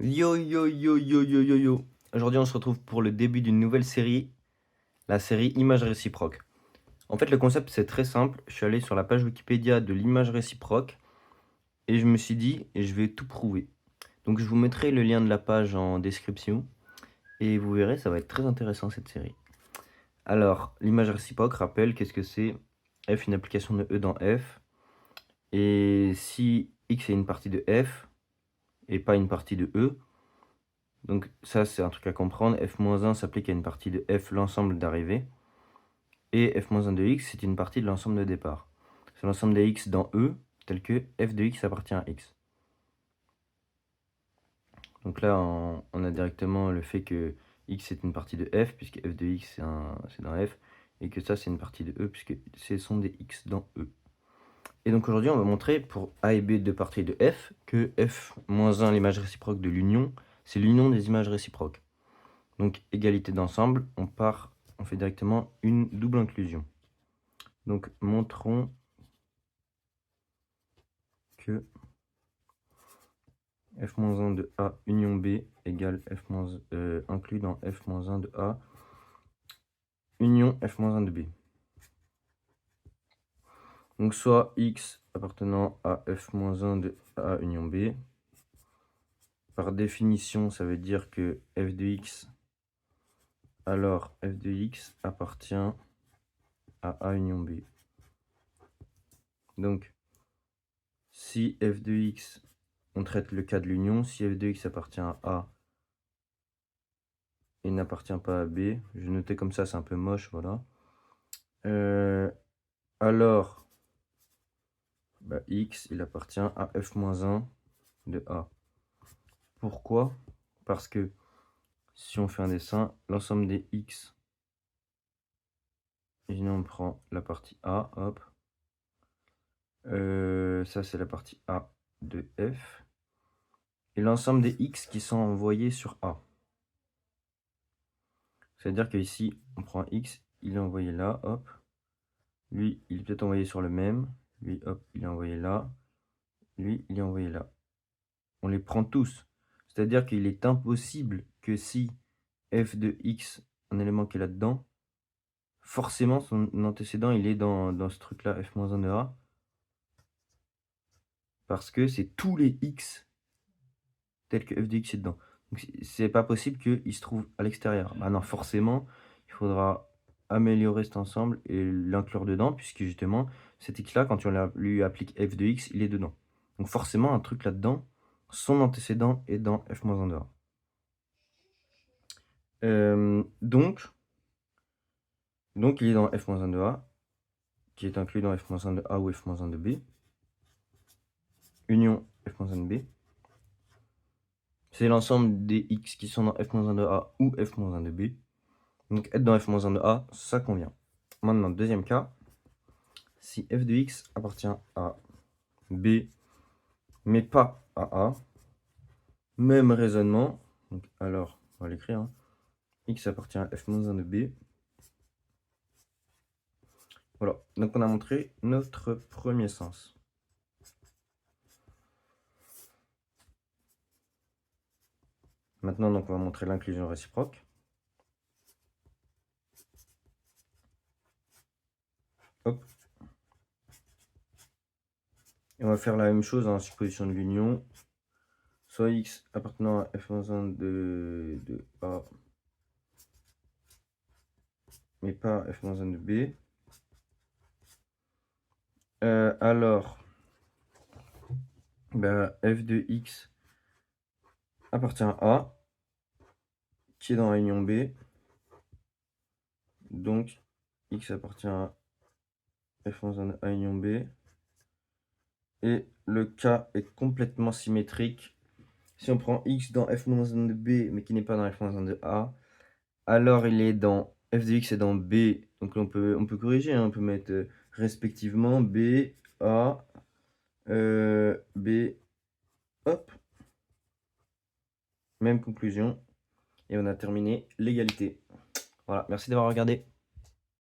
Yo yo yo yo yo yo yo. Aujourd'hui, on se retrouve pour le début d'une nouvelle série, la série Images réciproques. En fait, le concept, c'est très simple. Je suis allé sur la page Wikipédia de l'image réciproque et je me suis dit, je vais tout prouver. Donc, je vous mettrai le lien de la page en description et vous verrez, ça va être très intéressant cette série. Alors, l'image réciproque rappelle qu'est-ce que c'est f, une application de e dans f. Et si x est une partie de f et pas une partie de e, donc ça, c'est un truc à comprendre. F-1 s'applique à une partie de f, l'ensemble d'arrivée. Et f-1 de x, c'est une partie de l'ensemble de départ. C'est l'ensemble des x dans E, tel que f de x appartient à x. Donc là, on a directement le fait que x est une partie de f, puisque f de x c'est dans f, et que ça, c'est une partie de E, puisque ce sont des x dans E. Et donc aujourd'hui, on va montrer pour A et B, deux parties de f, que f-1, l'image réciproque de l'union, c'est l'union des images réciproques. Donc, égalité d'ensemble, on fait directement une double inclusion. Donc, montrons que f-1 de A union B égale inclus dans f-1 de A union f-1 de B. Donc, soit x appartenant à f-1 de A union B. Par définition, ça veut dire que f de x, alors f de x appartient à A union B. Donc, si f de x, on traite le cas de l'union, si f de x appartient à A et n'appartient pas à B, je vais noter comme ça, c'est un peu moche, voilà. Alors, x, il appartient à f-1 de A. Pourquoi? Parce que si on fait un dessin, l'ensemble des x, et on prend la partie A, hop. Ça, c'est la partie A de f. Et l'ensemble des x qui sont envoyés sur A. C'est-à-dire que ici, on prend x, il est envoyé là, hop. Lui, il est peut-être envoyé sur le même. Lui, hop, il est envoyé là. Lui, il est envoyé là. On les prend tous. C'est-à-dire qu'il est impossible que si f de x, un élément qui est là-dedans, forcément son antécédent, il est dans ce truc-là, f-1 de A. Parce que c'est tous les x tels que f de x est dedans. Donc c'est pas possible qu'il se trouve à l'extérieur. Bah non, forcément, il faudra améliorer cet ensemble et l'inclure dedans, puisque justement, cet x-là, quand on lui applique f de x, il est dedans. Donc forcément, un truc là-dedans, son antécédent est dans f-1 de A. Donc, il est dans f-1 de A, qui est inclus dans f-1 de A ou f-1 de B. Union f-1 de B. C'est l'ensemble des x qui sont dans f-1 de A ou f-1 de B. Donc être dans f-1 de A, ça convient. Maintenant, deuxième cas, si f de x appartient à B, mais pas à A, même raisonnement. Donc, alors, on va l'écrire. Hein. X appartient à f-1 de B. Voilà, donc on a montré notre premier sens. Maintenant, donc, on va montrer l'inclusion réciproque. Hop. Et on va faire la même chose en supposition de l'union. Soit x appartenant à f-1 de A, mais pas à f-1 de B. Alors, f de x appartient à A, qui est dans la union B. Donc, x appartient à f-1 de A union B. Et le cas est complètement symétrique. Si on prend x dans f-1 de B, mais qui n'est pas dans f-1 de A, alors il est dans f de x est dans B. Donc on peut corriger, hein, on peut mettre respectivement B, A, B, hop. Même conclusion. Et on a terminé l'égalité. Voilà, merci d'avoir regardé.